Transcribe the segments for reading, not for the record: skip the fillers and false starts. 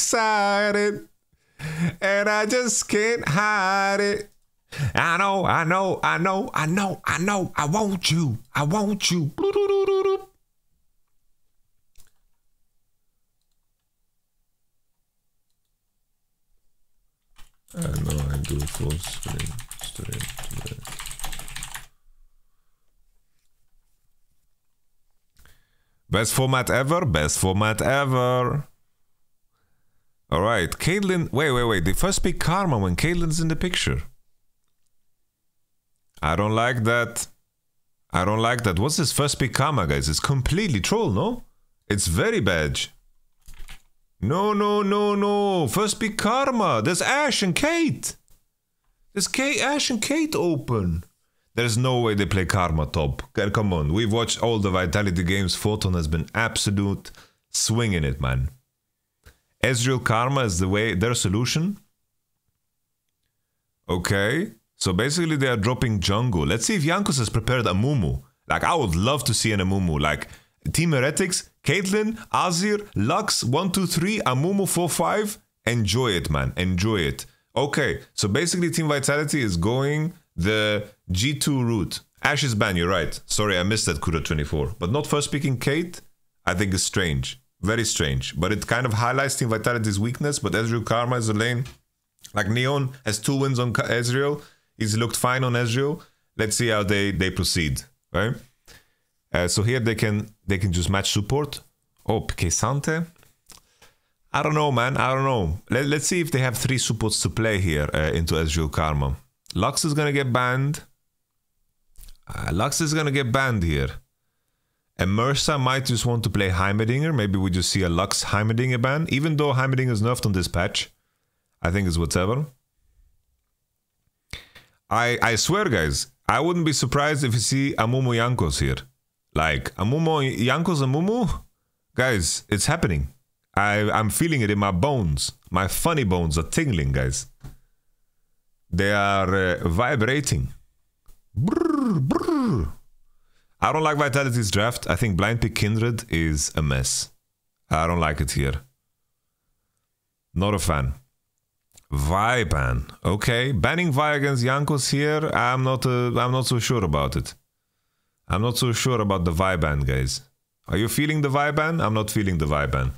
excited. And I just can't hide it. I know, I know, I know, I know, I know. I want you. I want you. I know I do full screen straight to it. Best format ever? Best format ever. Alright, Caitlyn. Wait. They first pick Karma when Caitlyn's in the picture. I don't like that. I don't like that. What's this first pick Karma, guys? It's completely troll, no? It's very bad. No. First pick Karma. There's Ash and Kate. There's Ash and Kate open. There's no way they play Karma top. Come on. We've watched all the Vitality games. Photon has been absolute swinging it, man. Ezreal Karma is the way, their solution. Okay. So basically they are dropping jungle. Let's see if Jankos has prepared a Mumu. Like, I would love to see an Amumu. Like, Team Heretics, Caitlyn, Azir, Lux, 1, 2, 3, Amumu 4, 5. Enjoy it, man. Enjoy it. Okay, so basically Team Vitality is going the G2 route. Ash is ban, you're right. Sorry, I missed that Kura24. But not first picking Kate, I think is strange. Very strange. But it kind of highlights Team Vitality's weakness. But Ezreal Karma is a lane. Like, Neon has 2 wins on Ezreal. He's looked fine on Ezreal. Let's see how they proceed, right? So here they can just match support. Oh, PK Sante. I don't know, man. I don't know. Let's see if they have 3 supports to play here into Ezreal Karma. Lux is gonna get banned. Lux is gonna get banned here. And Mersa might just want to play Heimerdinger. Maybe we just see a Lux Heimerdinger ban. Even though Heimerdinger is nerfed on this patch. I think it's whatever. I swear, guys, I wouldn't be surprised if you see Amumu Jankos here. Like, Amumu Jankos Amumu? Guys, it's happening. I'm feeling it in my bones. My funny bones are tingling, guys. They are vibrating. Brrr, brrr. I don't like Vitality's draft. I think blind pick Kindred is a mess. I don't like it here. Not a fan. Vi ban. Okay, banning Vi against Jankos here. I'm not so sure about it. I'm not so sure about the Vi ban, guys. Are you feeling the Vi ban? I'm not feeling the Vi ban.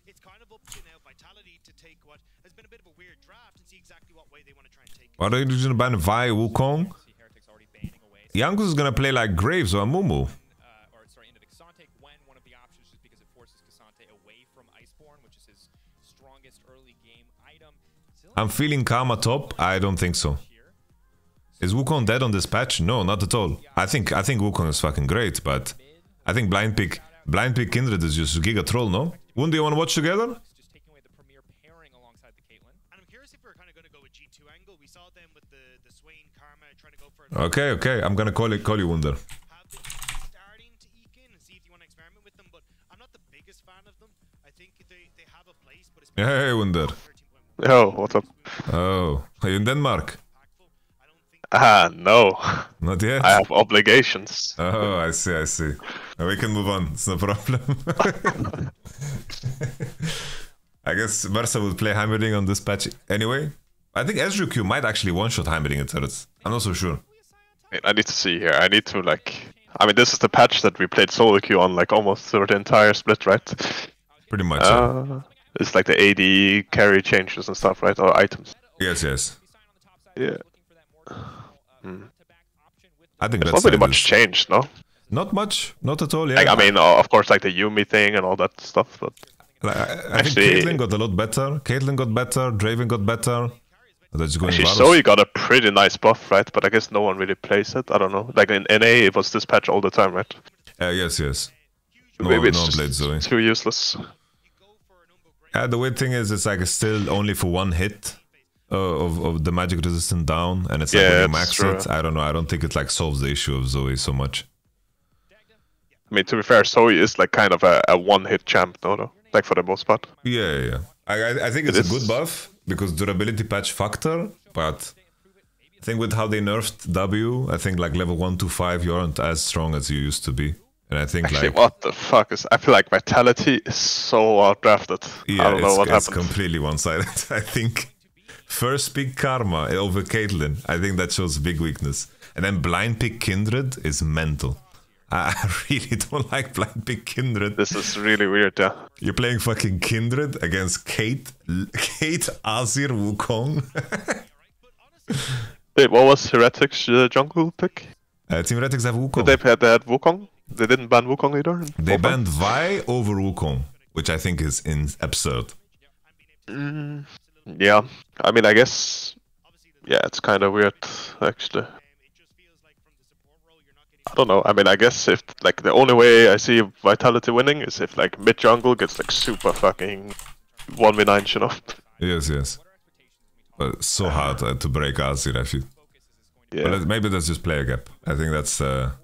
It's kind of up to now Vitality to take what has been a bit of a weird draft and see exactly what way they want to try and take it. Why are you going to ban Vi Wukong? Jankos is going to play like Graves or Amumu. I'm feeling Karma top. I don't think so. Is Wukong dead on this patch? No, not at all. I think Wukong is fucking great, but I think blind pick Kindred is just Giga Troll, no? Wouldn't you want to watch together? And I'm curious if we're kind of going to go with G2 angle. We saw them with the Swain Karma trying to go for Okay. I'm gonna call you Wunder. Have been starting to eke in and see if you want to experiment with them, but I'm not the biggest fan of them. I think they have a place, but it's Hey, Wunder. Yo, what's up? Oh, are you in Denmark? No. Not yet? I have obligations. Oh, I see. We can move on, it's no problem. I guess Mersa will play Heimerdinger on this patch anyway. I think Ezreal Q might actually one-shot Heimerdinger turrets. I'm not so sure. I need to see here. I need to I mean, this is the patch that we played solo queue on like almost through the entire split, right? Pretty much, yeah. It's like the AD carry changes and stuff, right? Or items. Yes. Yeah. I think There's that's not really much changed, no? Not much, not at all, yeah. Like, I mean, of course, like the Yumi thing and all that stuff, but... I think Caitlyn got a lot better. Caitlyn got better, Draven got better. That's going actually, Zoe got a pretty nice buff, right? But I guess no one really plays it. I don't know. Like in NA, it was this patch all the time, right? Yes. Maybe it's no just played Zoe. too useless. The weird thing is, it's like still only for one hit of the magic resistant down, and it's like when you max it. I don't know. I don't think it like solves the issue of Zoe so much. I mean, to be fair, Zoe is like kind of a one-hit champ, no? Like for the most part. Yeah. I think it's a good buff because durability patch factor, but I think with how they nerfed W, I think like level 1 to 5 you aren't as strong as you used to be. And I think Actually, like what the fuck is? I feel like Vitality is so outdrafted. yeah, I don't know what it's happened. completely one-sided. I think first pick Karma over Caitlyn. I think that shows big weakness. And then blind pick Kindred is mental. I really don't like blind pick Kindred. This is really weird, yeah. You're playing fucking Kindred against Kate, Azir, Wukong. Wait, what was Heretic's jungle pick? Team Heretics have Wukong. Did they had Wukong? They didn't ban Wukong either? They banned Vi over Wukong, which I think is absurd. Yeah, I mean, I guess... Yeah, it's kind of weird, actually. I don't know, I mean, I guess if, like, the only way I see Vitality winning is if, like, mid-jungle gets, like, super fucking 1v9, you know? Yes. But it's so hard to break Azir, I feel. Yeah. But maybe that's just player gap. I think that's the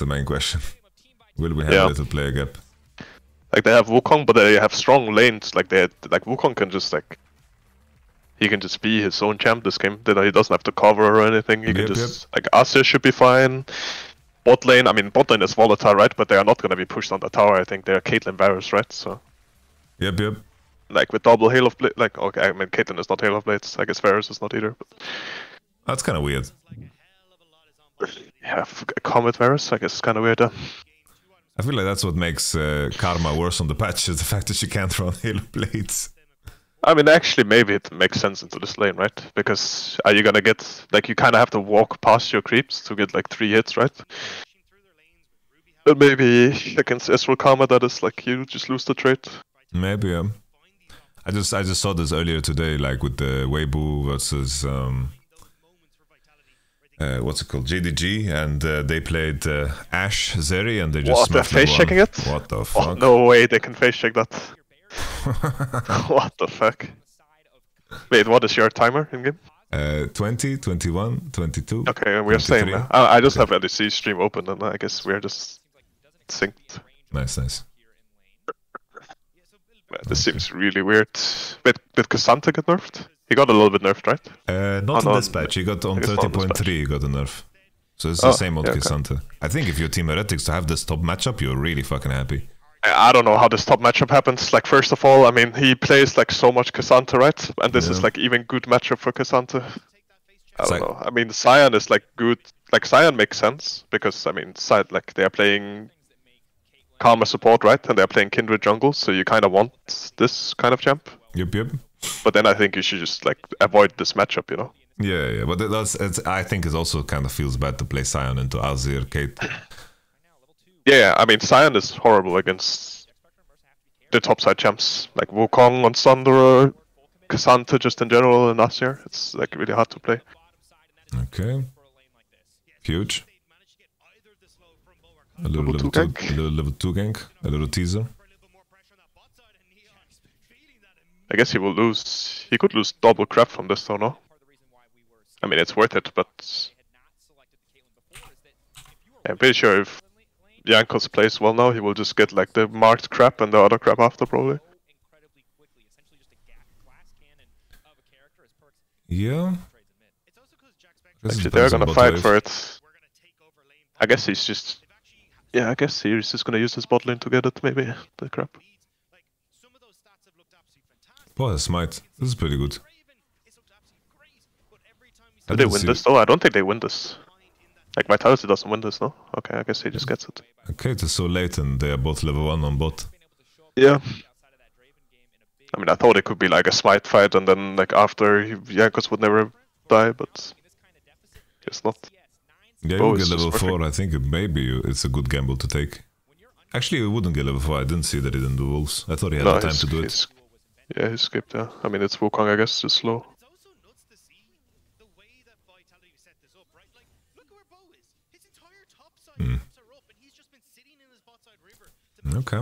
main question. Will we have a little player gap? Like they have Wukong, but they have strong lanes. Like Wukong can just he can just be his own champ this game. He doesn't have to cover or anything. He can just like Asir should be fine. Bot lane, I mean bot lane is volatile, right? But they are not gonna be pushed on the tower. I think they are Caitlyn Varus, right? So. Yep. Like with double Hail of Blades, like okay, I mean Caitlyn is not Hail of Blades. I guess Varus is not either. But... That's kind of weird. Yeah, Comet Varus, I guess it's kind of weird. I feel like that's what makes Karma worse on the patch, is the fact that she can't run Halo Blades. I mean, actually, maybe it makes sense into this lane, right? Because are you gonna get, like, you kind of have to walk past your creeps to get, like, 3 hits, right? But maybe against Ezreal Karma, that is, like, you just lose the trade. Maybe, yeah. I just saw this earlier today, like, with the Weibo versus... what's it called? JDG, and they played Ashe Zeri, and they just what, they're face checking it? What the fuck? Oh, no way they can face check that. What the fuck? Wait, what is your timer in game? 20, 21, 22. Okay, we're 23. same. I just have LEC stream open, and I guess we're just synced. Nice. Man, this seems really weird. Wait, did Cassandra get nerfed? He got a little bit nerfed, right? Not on this patch. He got on 30.3. He got a nerf. So it's the same old Cassandra. Okay. I think if you're Team Heretics to have this top matchup, you're really fucking happy. I don't know how this top matchup happens. Like, first of all, I mean, he plays like so much Cassandra, right? And this is like even good matchup for Cassandra. I don't know. I mean, Sion is like good. Like, Sion makes sense because, I mean, like they are playing Karma support, right? And they're playing Kindred jungle, so you kind of want this kind of champ. Yep. But then I think you should just like avoid this matchup, you know? Yeah. But I think it also kind of feels bad to play Sion into Azir, Kate. Yeah, I mean, Sion is horrible against the topside champs. Like Wukong on Sunderer, Cassandra just in general, and Asir. It's like really hard to play. Okay. Huge. A little level 2 gank, a little teaser. I guess he will lose. He could lose double crap from this, though, no? I mean, it's worth it, but I'm pretty sure if Jankos plays well now, he will just get like the marked crap and the other crap after, probably. Yeah. Actually, they're gonna fight for it. I guess he's just... Yeah, I guess he's just gonna use his bot lane to get it, maybe, the crap. Boy, smite. This is pretty good. Did they win this though? I don't think they win this. Like, Vitality doesn't win this, no? Okay, I guess he just gets it. Okay, it's so late and they are both level 1 on bot. Yeah. I mean, I thought it could be like a smite fight and then, like, after Jankos would never die, but... It's not. Yeah, you get level 4, I think it's a good gamble to take. Actually, he wouldn't get level 4, I didn't see that he didn't do wolves. I thought he had the time to do it. Yeah, he skipped, yeah. I mean, it's Wukong, I guess, just slow. Okay.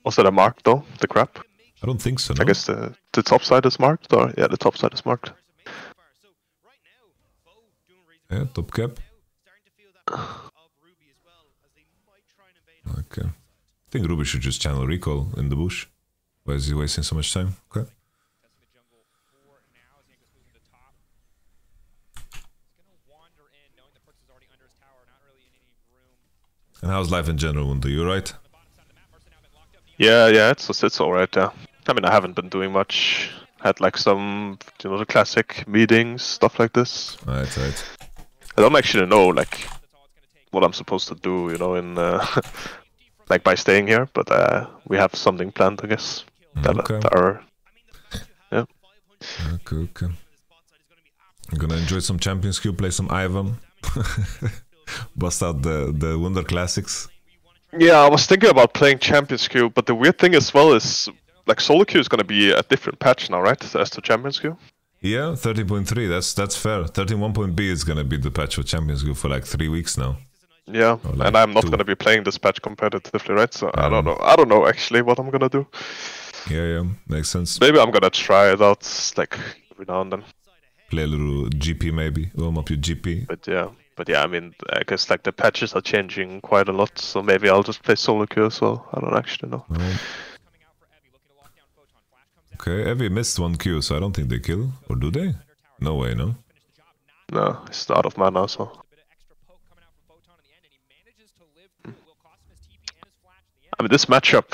Also, the marked though, the crap. I don't think so, no? I guess the top side is marked, or yeah, the top side is marked. Yeah, top cap. Okay. I think Ruby should just channel recall in the bush. Why is he wasting so much time? Okay. And how's life in general, Wundo? You right? Yeah, it's alright, yeah. I mean, I haven't been doing much. Had like some, the classic meetings, stuff like this. Right. I don't actually know, like, what I'm supposed to do, in, like, by staying here, but we have something planned, I guess. Yeah. Okay. I'm gonna enjoy some Champions Queue, play some Ivan. Bust out the Wunder Classics. Yeah, I was thinking about playing Champions Queue, but the weird thing as well is, like, solo queue is gonna be a different patch now, right? As to Champions Queue. Yeah, 13.3. That's fair. 13.1.b is gonna be the patch for Champions Queue for like 3 weeks now. Yeah, like and I'm not 2. gonna be playing this patch competitively, right? So I don't know. I don't know actually what I'm gonna do. Yeah, makes sense. Maybe I'm gonna try it out, like, every now and then. Play a little GP maybe. Warm up your GP. But yeah, I mean, I guess like the patches are changing quite a lot, so maybe I'll just play solo queue as well. I don't actually know. Okay, Evie missed 1 Q, so I don't think they kill. Or do they? No way, no? No, it's out of mana, so... I mean, this matchup...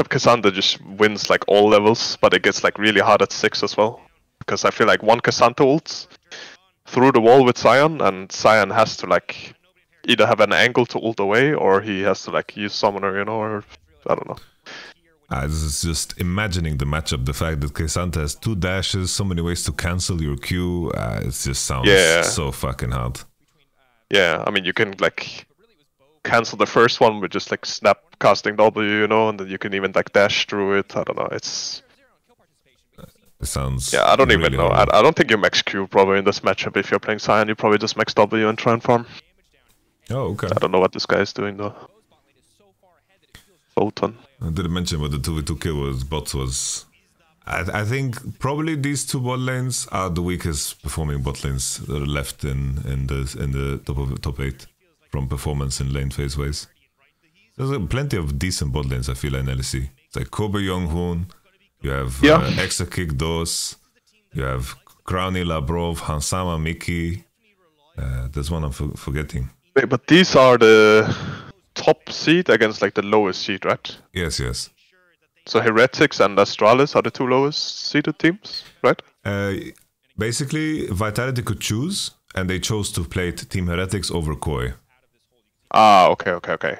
Cassandra just wins like all levels, but it gets like really hard at 6 as well. Because I feel like one Cassandra ults through the wall with Sion, and Sion has to like either have an angle to ult away, or he has to like use Summoner, or I don't know. This is just imagining the matchup, the fact that Cassandra has 2 dashes, so many ways to cancel your Q, it just sounds so fucking hard. Yeah, I mean, you can like cancel the first one with just like snap casting W, and then you can even like dash through it. I don't know, it sounds... Yeah, I don't really even know. I don't think you max Q probably in this matchup. If you're playing Sion, you probably just max W and try and farm. Oh, okay. I don't know what this guy is doing though. Photon. I didn't mention what the 2v2 kill was. Bots was... I think probably these 2 bot lanes are the weakest performing bot lanes that are left in the top 8 from performance in lane phase ways. There's plenty of decent bot lanes, I feel, in LEC. It's like Kobe Young-hoon, you have Exa Kick Dos, you have Crowny Labrov, Hansama Miki. There's one I'm forgetting. Wait, but these are the top seed against like the lowest seed, right? Yes. So Heretics and Astralis are the 2 lowest seeded teams, right? Basically, Vitality could choose, and they chose to play Team Heretics over Koi. Ah, okay.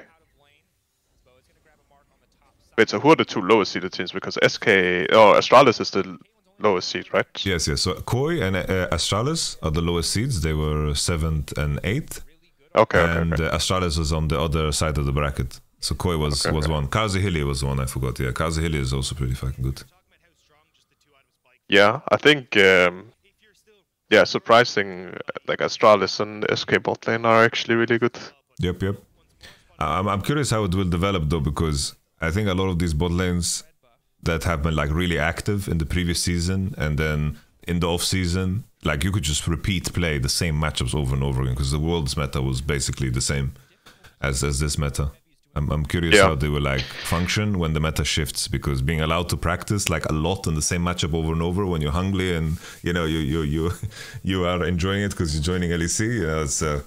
Wait, so who are the 2 lowest seeded teams? Because Astralis is the lowest seed, right? Yes. So Koi and Astralis are the lowest seeds. They were 7th and 8th. Okay. Astralis was on the other side of the bracket. So Koi was one. Kazuhili was one, I forgot. Yeah, Kazuhili is also pretty fucking good. Yeah, I think, surprising, like Astralis and SK bot lane are actually really good. Yep. I'm curious how it will develop though, because I think a lot of these bot lanes that have been like really active in the previous season, and then in the off season, like you could just play the same matchups over and over again, because the world's meta was basically the same as this meta. I'm curious how they will like function when the meta shifts, because being allowed to practice like a lot on the same matchup over and over when you're hungry and you are enjoying it because you're joining LEC,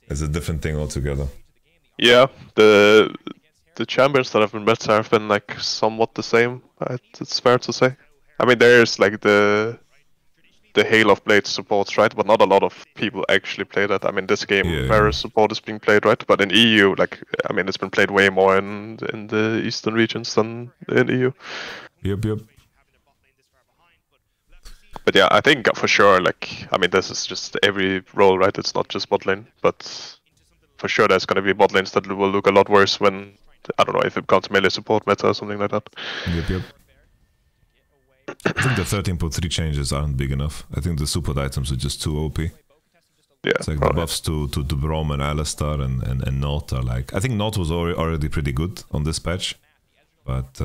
it's a different thing altogether. Yeah, the champions that have been better have been like somewhat the same. It's fair to say. I mean, there's like the Hail of Blades supports, right? But not a lot of people actually play that. I mean, this game, Varus support is being played, right? But in EU, like, I mean, it's been played way more in the eastern regions than in EU. Yep. But yeah, I think for sure, like, I mean, this is just every role, right? It's not just bot lane, but for sure there's going to be bot lanes that will look a lot worse when, I don't know, if it becomes melee support meta or something like that. Yep. I think the 13.3 changes aren't big enough. I think the support items are just too OP. Yeah, it's like the buffs to Brom and Alistar and Not are like... I think Not was already pretty good on this patch, but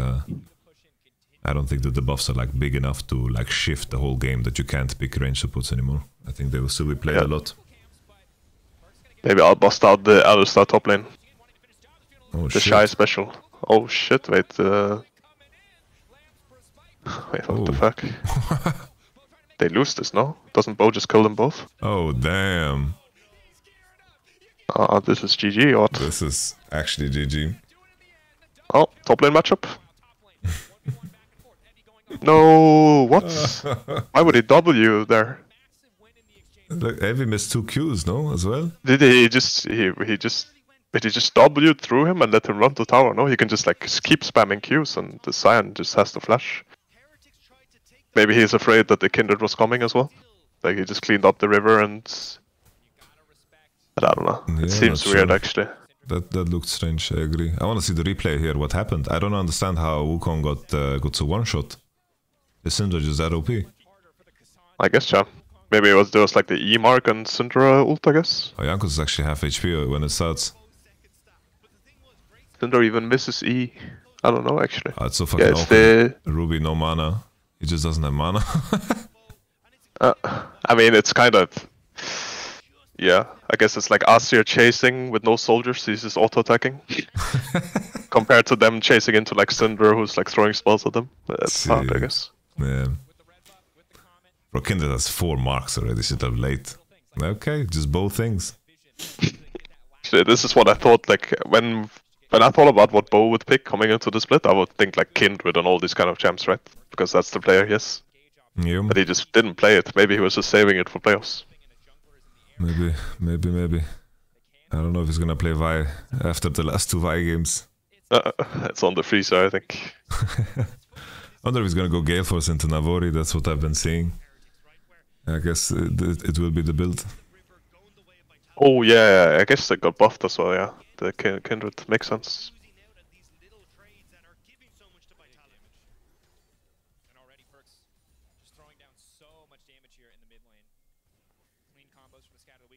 I don't think that the buffs are like big enough to like shift the whole game, that you can't pick range supports anymore. I think they will still be played a lot. Maybe I'll bust out the Alistar top lane. Oh, the Shy special. Oh shit, wait, wait, what the fuck? They lose this, no? Doesn't Bo just kill them both? Oh, damn. This is GG, or what? This is actually GG. Oh, top lane matchup. No, what? Why would he W there? Look, Evie missed 2 Qs, no, as well? Did he just W through him and let him run to tower? No, he can just like keep spamming Qs and the Cyan just has to flash. Maybe he's afraid that the Kindred was coming as well. Like he just cleaned up the river and... But I don't know. Yeah, It seems weird actually. That looked strange, I agree. I want to see the replay here, what happened. I don't understand how Wukong got to one-shot. The Syndra just that OP. I guess, yeah. Maybe there was like the E mark and Syndra ult, I guess. Oh, Jankos is actually half HP when it starts. Syndra even misses E. I don't know actually. Oh, it's so fucking it's awkward. the... Ruby, no mana. He just doesn't have mana. I mean, it's kind of... Yeah, I guess it's like Asir chasing with no soldiers, he's just auto-attacking. Compared to them chasing into like Syndra who's like throwing spells at them. That's hard, I guess. Yeah. Bro, Kindred has 4 marks already, should have late. Okay, just both things. Actually, this is what I thought, like, when I thought about what Bo would pick coming into the split, I would think like Kindred and all these kind of champs, right? Because that's the player, yes. Yeah. But he just didn't play it. Maybe he was just saving it for playoffs. Maybe. I don't know if he's gonna play Vi after the last 2 Vi games. It's on the freezer, I think. I wonder if he's gonna go Gale Force into Navori, that's what I've been seeing. I guess it will be the build. Oh yeah, I guess they got buffed as well, yeah. The Kindred makes sense.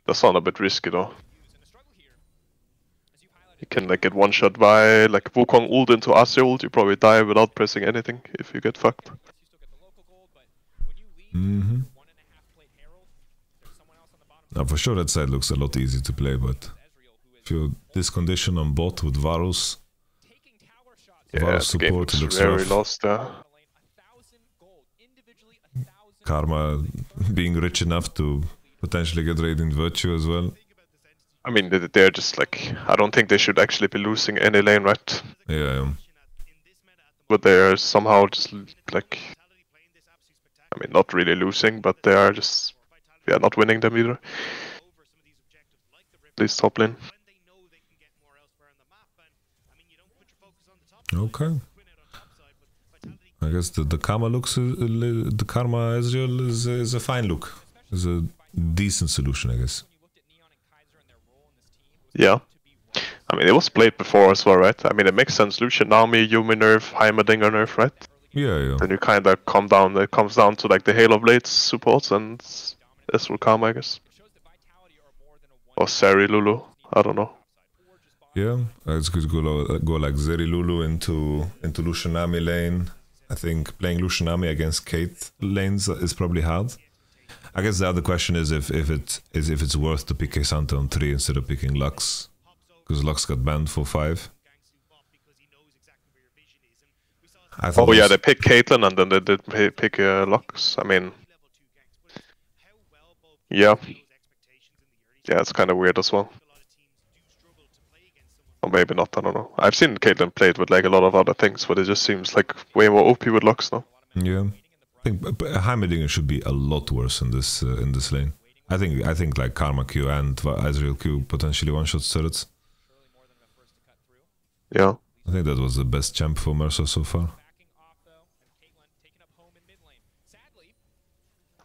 That sound a bit risky though. You can like get one shot by like Wukong ult into Asir ult, you probably die without pressing anything if you get fucked. Mm-hmm. Now for sure that side looks a lot easier to play, but if you this condition on bot with Varus, Varus support, it looks very rough. lost there. Karma being rich enough to potentially get Radiant Virtue as well. I mean, they're just like, I don't think they should actually be losing any lane, right? Yeah. But they're somehow just like, I mean, not really losing, but they are just, yeah, not winning them either. At least top lane. Okay. I guess the Karma looks, the Karma Ezreal is a fine look. Is a decent solution, I guess. Yeah. I mean, it was played before as well, right? I mean, it makes sense. Lucian, Naomi, Yumi nerf, Heimerdinger nerf, right? Yeah. Then you kind of come down, it comes down to like the Halo Blades supports and this will come, I guess. Or Sari Lulu, I don't know. Yeah, it's good to go like Zeri Lulu into Lucian Nami lane. I think playing Lucian Nami against Kate lanes is probably hard. I guess the other question is if it's worth to pick K'Sante on 3 instead of picking Lux, because Lux got banned for 5. Oh yeah, they picked Caitlyn and then they did pick Lux. I mean, yeah, it's kind of weird as well. Or maybe not, I don't know. I've seen Caitlyn played with like a lot of other things, but it just seems like way more OP with Lux now. Yeah. I think Heimerdinger should be a lot worse in this lane. I think like Karma Q and Ezreal Q potentially one-shot turrets. Yeah. I think that was the best champ for Mercer so far.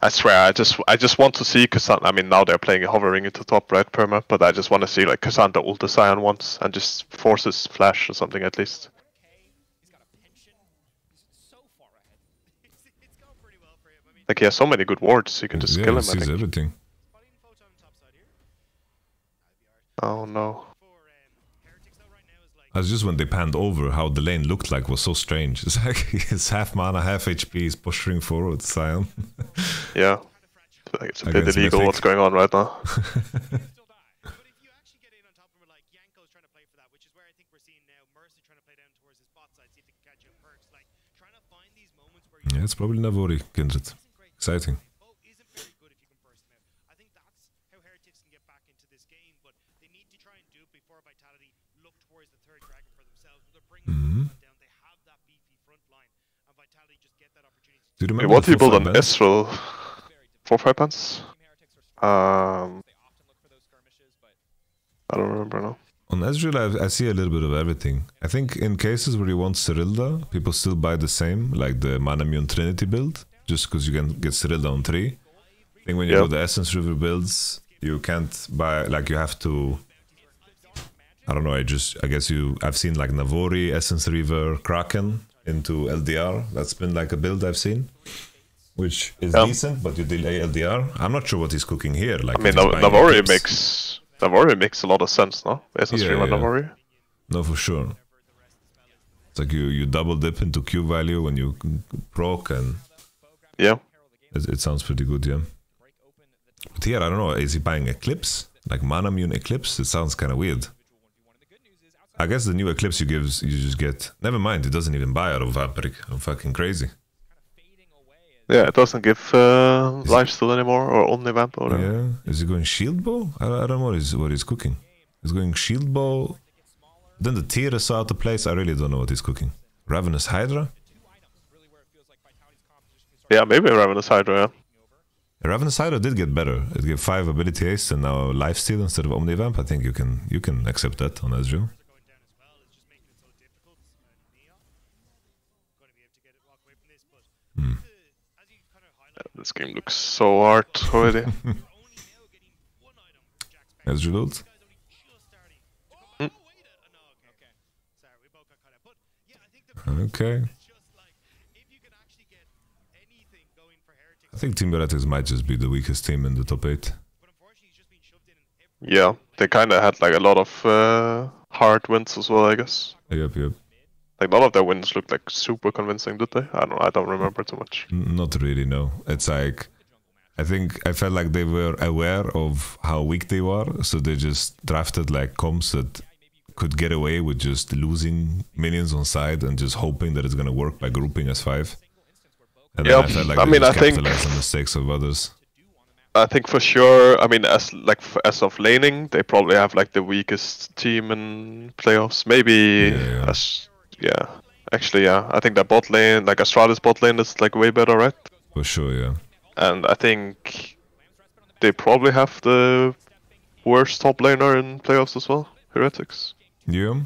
I swear, I just want to see K'Sante. I mean, now they're playing hovering into top right perma, but I just want to see like K'Sante ult the Sion once and just forces flash or something at least. Like he has so many good wards, you can just kill him. He sees everything. Oh no. That's just when they panned over, how the lane looked like was so strange. It's like it's half mana, half HP, he's pushing forward, Sion. Yeah. Like it's a bit illegal what's going on right now. Yeah, it's probably Navori, Kindred. Exciting. Do you Wait, remember what do you build 4-5 on bands? Israel? 4-5 bands? I don't remember now. On Ezreal, I see a little bit of everything. I think in cases where you want Cyrilda, people still buy the same, like the Manamune Trinity build, just because you can get Cyrilda on 3. I think when you do the Essence River builds, you can't buy, like you have to... I don't know, I guess I've seen like Navori, Essence River, Kraken into LDR. That's been like a build I've seen, which is decent, but you delay LDR. I'm not sure what he's cooking here. Like, I mean, Navori makes a lot of sense, no? Essence River Navori. No, for sure. It's like you double dip into Q value when you proc, and it sounds pretty good, yeah. But here, I don't know, is he buying Eclipse? Like Manamune Eclipse? It sounds kind of weird. I guess the new Eclipse you just get... Never mind, it doesn't even buy out of Vampiric. I'm fucking crazy. Yeah, it doesn't give lifesteal anymore, or only Vamp or whatever. Yeah, is he going Shield Bow? I don't know what he's cooking. He's going Shield Bow. Then the tier is so out of place, I really don't know what he's cooking. Ravenous Hydra? Yeah, maybe Ravenous Hydra, yeah. Ravenous Hydra did get better. It gave 5 ability haste and now lifesteal instead of Omnivamp. I think you can accept that on Ezreal. This game looks so hard already. Ezreal ult? Okay. I think Team Heretics might just be the weakest team in the top 8. Yeah, they kind of had like a lot of hard wins as well, I guess. Yep. Like none of their wins looked like super convincing, did they? I don't remember too much. Not really, no. It's like I felt like they were aware of how weak they were, so they just drafted like comps that could get away with just losing minions on side and just hoping that it's gonna work by grouping as 5. And then I felt like they just capitalized on mistakes of others. I think for sure. I mean, as of laning, they probably have like the weakest team in playoffs. Maybe actually, yeah. I think that bot lane, like Astralis bot lane, is like way better, right? For sure, yeah. And I think they probably have the worst top laner in playoffs as well, Heretics. Yeah.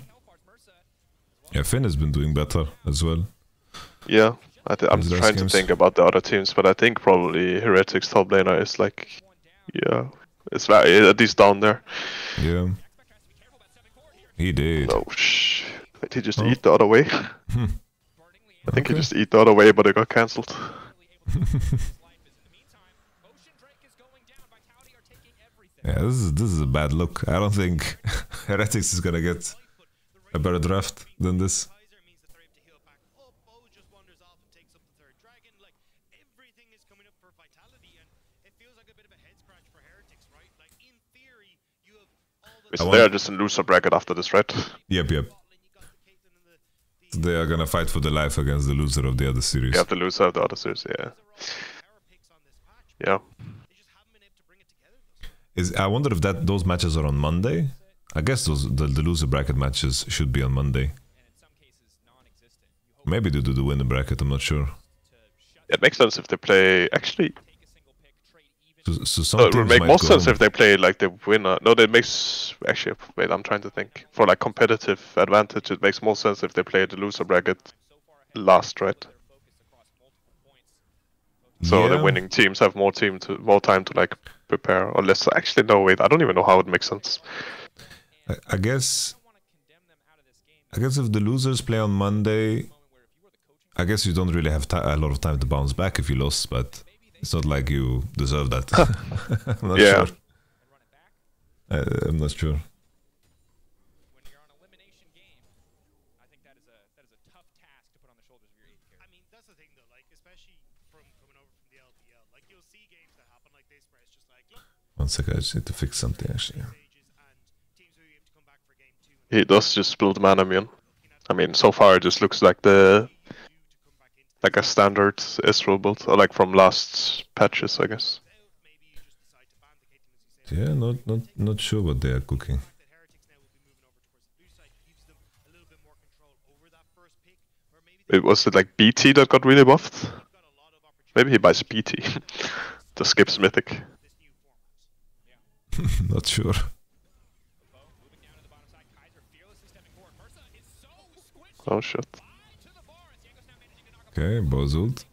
Yeah, Finn has been doing better as well. Yeah, I'm trying to think about the other teams, but I think probably Heretics top laner is like, it's at least down there. Yeah. He did. Oh, did he just eat the other way? I think he just eat the other way, but it got cancelled. Yeah, this is a bad look. I don't think Heretics is gonna get a better draft than this. So they are just in loser bracket after this, right? Yep. They are gonna fight for their life against the loser of the other series. Yeah, the loser of the other series, yeah. I wonder if those matches are on Monday. I guess the loser bracket matches should be on Monday. Maybe they do the winner bracket, I'm not sure. It makes sense if they play... Actually... So some it would make more sense if they play like the winner. No, that makes... Actually, wait, I'm trying to think. For like competitive advantage, it makes more sense if they play the loser bracket last, right? So the winning teams have more time to like prepare. Or less. Actually, no, wait, I don't even know how it makes sense. I guess if the losers play on Monday, I guess you don't really have a lot of time to bounce back if you lost, but it's not like you deserve that. I'm not sure. I'm not sure. One second, I just need to fix something actually. He does just build Manamune. I mean, so far it just looks like a standard Israel build, or like from last patches, I guess. Yeah, not sure what they are cooking. Was it like BT that got really buffed? Maybe he buys BT to skip Mythic. Not sure. Oh shit. Okay, Bo's ult.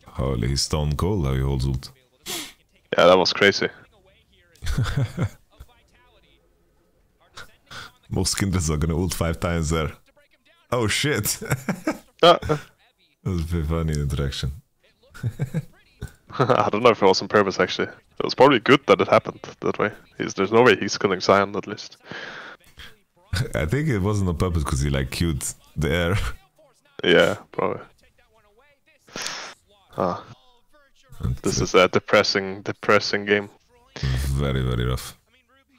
Holy, he's stone cold how he holds ult. Yeah, that was crazy. Most Kindreds are gonna ult 5 times there. Oh shit! That was a pretty funny interaction. I don't know if it was on purpose actually. It was probably good that it happened that way. There's no way he's killing Sion at least. I think it wasn't on purpose because he like cued the air. Yeah, probably. Ah. This is a depressing game. Very, very rough.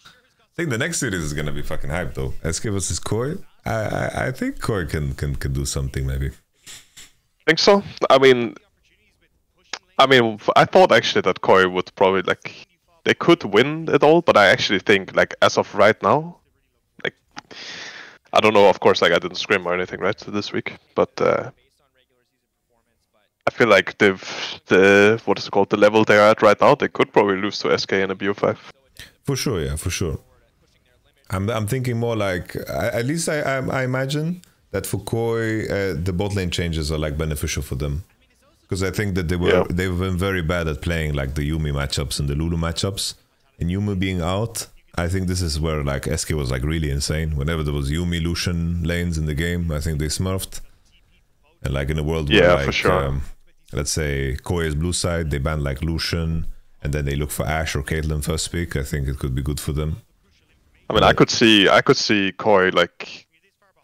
I think the next series is gonna be fucking hype though. SK versus Koi. I think Koi can do something maybe. Think so? I mean, I thought actually that Koi would probably like they could win it all, but I actually think like as of right now, like I don't know. Of course, like I didn't scrim or anything right this week, but I feel like the what is it called, the level they're at right now, they could probably lose to SK in a BO5. For sure, yeah, for sure. I'm thinking more like at least I imagine that for Koi the bot lane changes are like beneficial for them. Because I think that they've been very bad at playing like the Yuumi matchups and the Lulu matchups. And Yuumi being out, I think this is where like SK was like really insane. Whenever there was Yuumi Lucian lanes in the game, I think they smurfed. And like in a world where like, for sure. Let's say Koi is blue side, they ban like Lucian, and then they look for Ashe or Caitlyn first pick. I think it could be good for them. I mean, I could see Koi like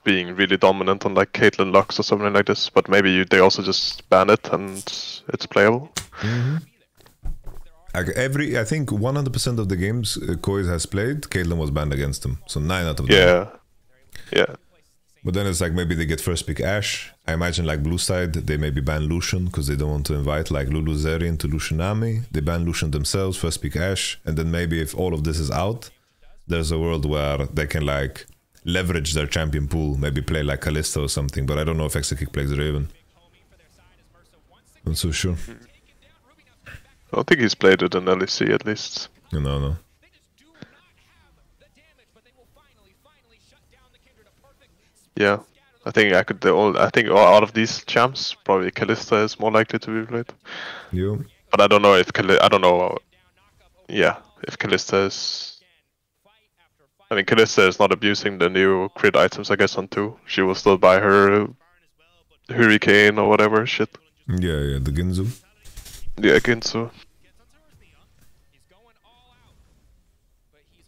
being really dominant on like Caitlyn Lux or something like this, but maybe they also just ban it and it's playable. Mm-hmm. Like I think 100% of the games Koi has played, Caitlyn was banned against them. So 9 out of 10. Yeah. But then it's like maybe they get first pick Ashe. I imagine like blue side, they maybe ban Lucian because they don't want to invite like Lulu Zerian to Lucian Nami. They ban Lucian themselves, first pick Ashe. And then maybe if all of this is out, there's a world where they can like leverage their champion pool, maybe play like Kalista or something, but I don't know if Exakick plays Raven. Not so sure. I don't think he's played it in LEC at least. No. Yeah, I think out of these champs, probably Kalista is more likely to be played. Yeah. But I don't know if if Kalista is. I mean, Kalista is not abusing the new crit items, I guess, on 2. She will still buy her Hurricane or whatever shit. Yeah, the Ginzu. Yeah, Ginzu.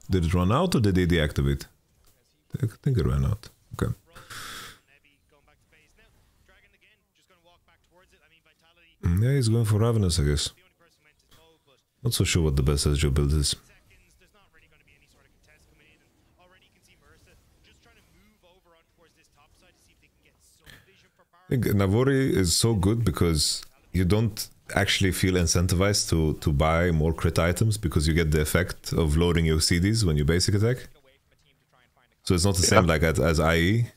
Did it run out or did they deactivate? I think it ran out. Okay. Yeah, he's going for Ravenous, I guess. Not so sure what the best SGO build is. I think Navori is so good because you don't actually feel incentivized to buy more crit items because you get the effect of loading your CDs when you basic attack. So it's not the same like as IE.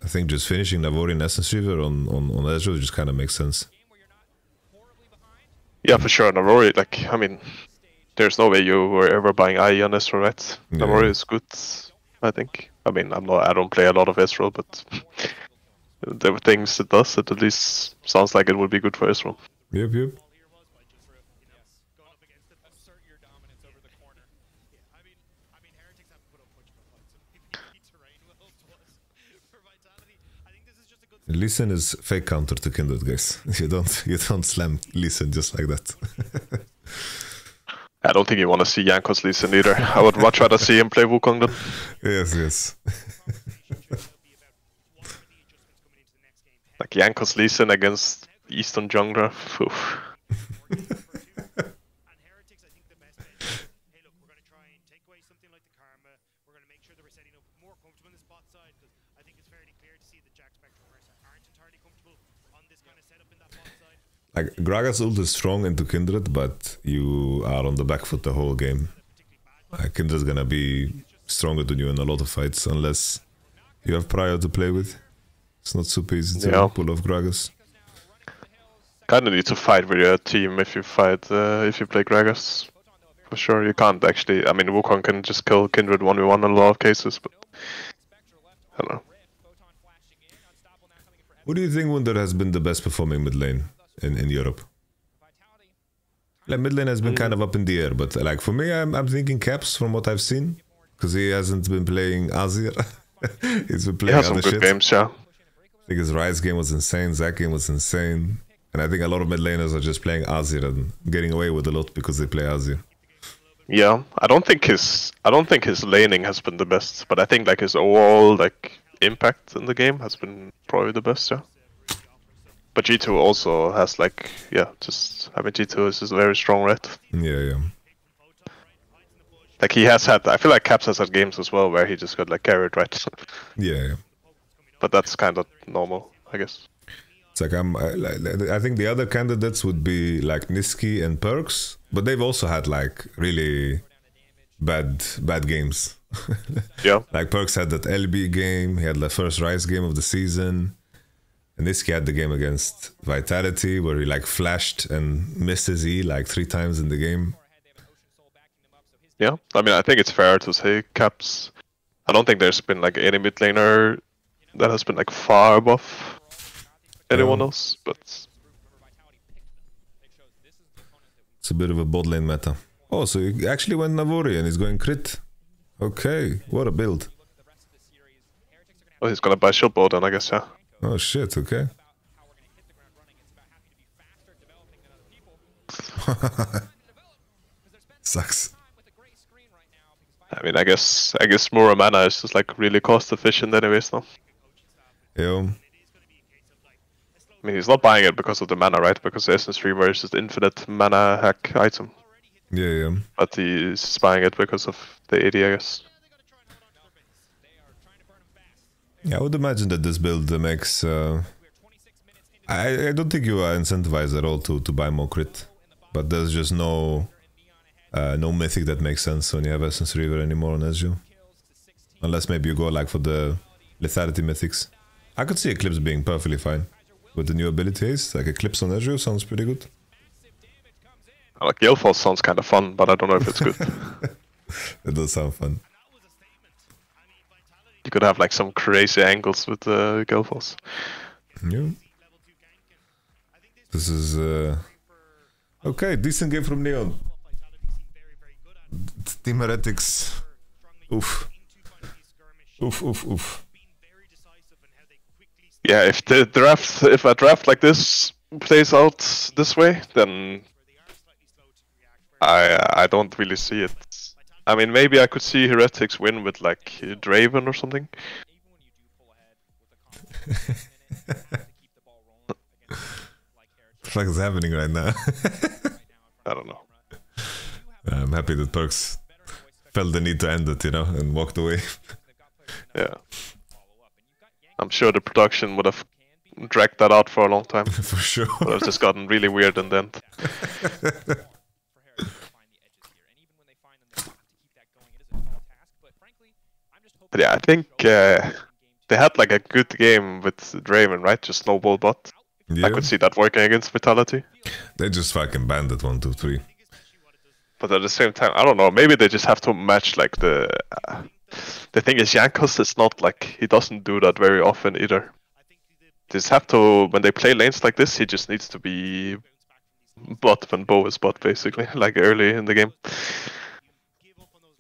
I think just finishing Navori and Essence Reaver on Ezreal just kind of makes sense. Yeah, for sure. Navori, like, I mean, there's no way you were ever buying IE on Ezreal, right? Yeah. Navori is good, I think. I mean, I don't play a lot of Ezreal, but there were things it does. It at least sounds like it would be good for Ezreal. Yep. Lee Sin is fake counter to Kindred, guys. You don't slam Lee Sin just like that. I don't think you want to see Jankos Lee Sin either. I would much rather see him play Wukong then. Yes. Like Jankos Lee Sin against Eastern Jungler. Like, Gragas ult is strong into Kindred, but you are on the back foot the whole game. Kindred's gonna be stronger than you in a lot of fights, unless you have Prior to play with. It's not super easy to pull off Gragas. kind of need to fight with your team if you fight if you play Gragas. For sure, you can't actually. I mean, Wukong can just kill Kindred 1v1 in a lot of cases, but I don't know. Who do you think, Wunder, has been the best performing mid lane in Europe? Like, mid lane has been kind of up in the air, but like for me, I'm thinking Caps from what I've seen, because he hasn't been playing Azir. He's been playing some other good shit. games, yeah. I think his Rise game was insane, Zac game was insane, and I think a lot of mid laners are just playing Azir and getting away with a lot because they play Azir. Yeah, I don't think his laning has been the best, but I think like his overall like impact in the game has been probably the best, yeah. But G2 also has like, yeah, just, I mean, G2 is just very strong, right? Yeah. Like he has had, I feel like Caps has had games as well where he just got like carried, right? Yeah. But that's kind of normal, I guess. It's like I think the other candidates would be like Niski and Perks, but they've also had like really bad games. Yeah. Like Perks had that LB game, he had the first Rise game of the season. And Niski had the game against Vitality where he like flashed and missed his E like 3 times in the game. Yeah, I mean, I think it's fair to say Caps. I don't think there's been like any mid laner that has been like far above anyone else, but it's a bit of a bot lane meta. Oh, so he actually went Navori and he's going crit. Okay, what a build. oh, he's gonna buy shield bow then, I guess, yeah. Oh shit, okay. Sucks. I mean, I guess more mana is just like really cost efficient anyways, though. Yeah. I mean, he's not buying it because of the mana, right? Because the Essence Streamer is just infinite mana hack item. Yeah. But he's buying it because of the AD, I guess. Yeah, I would imagine that this build makes... I don't think you are incentivized at all to buy more crit. But there's just no mythic that makes sense when you have Essence Reaver anymore on Ezreal. Unless maybe you go like for the lethality mythics. I could see Eclipse being perfectly fine. With the new ability haste, like Eclipse on Ezreal sounds pretty good. Like Gale Force sounds kind of fun, but I don't know if it's good. It does sound fun. You could have like some crazy angles with the Gale Force. Yeah. This is okay, decent game from Neon. Team Heretics. Oof. Yeah, if a draft like this plays out this way, then I don't really see it. I mean, maybe I could see Heretics win with like Draven or something. What the fuck is happening right now? I don't know. I'm happy that Perks felt the need to end it, you know, and walked away. Yeah. I'm sure the production would have dragged that out for a long time. For sure. But it's just gotten really weird in the end. But yeah, I think they had like a good game with Draven, right? Just snowball bot. Yeah. I could see that working against Vitality. They just fucking banned it 1, 2, 3. But at the same time, I don't know. Maybe they just have to match like the thing is Jankos is not like he doesn't do that very often either. They just have to when they play lanes like this, he just needs to be bot when Bo is bot basically, like early in the game.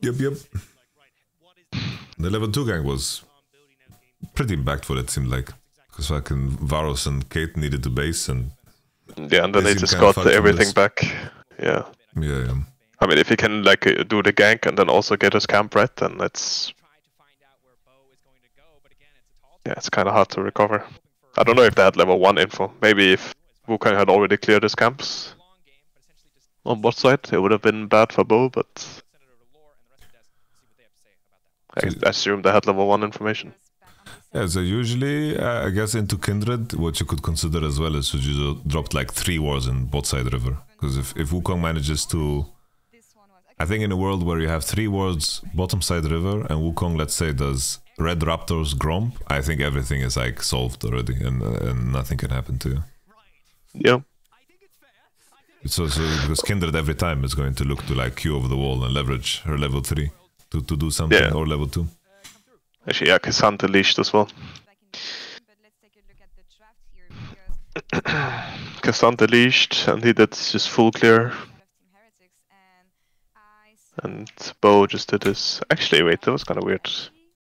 Yep. The level 2 gang was pretty impactful, it seemed like. Because fucking Varus and Kate needed to base and... Yeah, and then they just got everything back. Yeah. Yeah. I mean, if he can like do the gank and then also get his camp right, then it's... Yeah, it's kind of hard to recover. I don't know if they had level 1 info. Maybe if Wukong had already cleared his camps on bot side, it would have been bad for Bo, but... I assume they had level 1 information. Yeah, so usually, I guess into Kindred, what you could consider as well is you dropped like 3 wards in bot side river. Because if Wukong manages to... I think in a world where you have 3 wards bottom side river and Wukong, let's say, does Red Raptor's Gromp, I think everything is like solved already and nothing can happen to you. Yeah. So because Kindred every time is going to look to like Q over the wall and leverage her level 3 to do something, or level 2. Actually, yeah, Cassandra leashed as well. Cassandra leashed, and he did just full clear. And Bo just did his... Actually, wait, that was kind of weird.